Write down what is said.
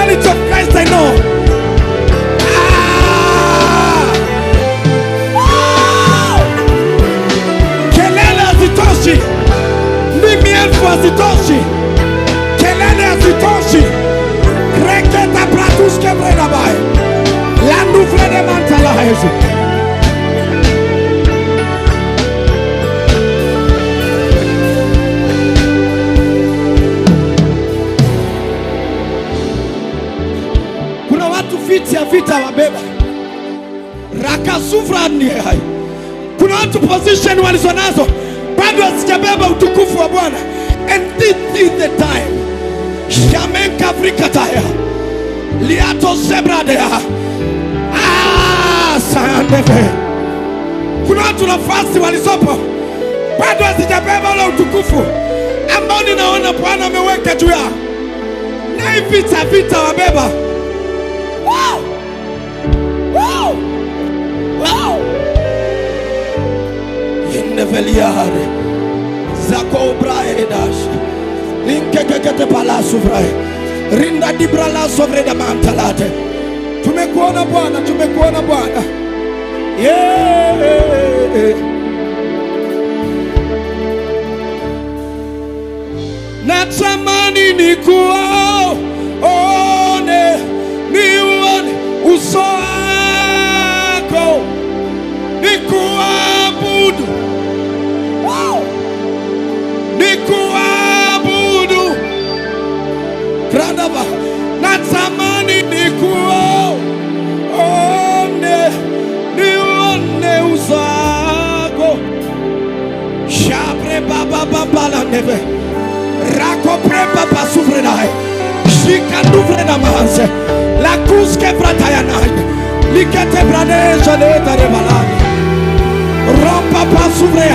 reality of Christ I know. Kelele hazitoshi, mimi elfu hazitoshi, kelele hazitoshi. Reketa pratuske vreda bai, landu vrede mantala hezu. Kuna watu fiti ya vita wabeba raka sufra ni hai. Kuna watu position walizonazo bado wasijabeba utukufu wa Bwana. And this is the time. Shamen Afrika taya liato sebradea sandefe. Kuna watu nafasi walizopo bado wasijabeba ule utukufu ambao ninaona Bwana ameweka juu yao. Na hivi vita wabeba. Wow! Wow! Wow! Indeveliare zako brae dash linkekekete pala suvrae rinda dibrala sovreda mantalate. Tumekuona Bwana, tumekuona Bwana. Yeah. Natamani nikuone, niuone uso wako, nikuabudu, nikuabudu. Grandaba, natamani nikuone, niuone uso wako. Shabre baba baba la neve, rako prepa pasufre nae, shika duvre na manse, la kuske brataya nae, likete brade jale tare balani, rompa pasufre.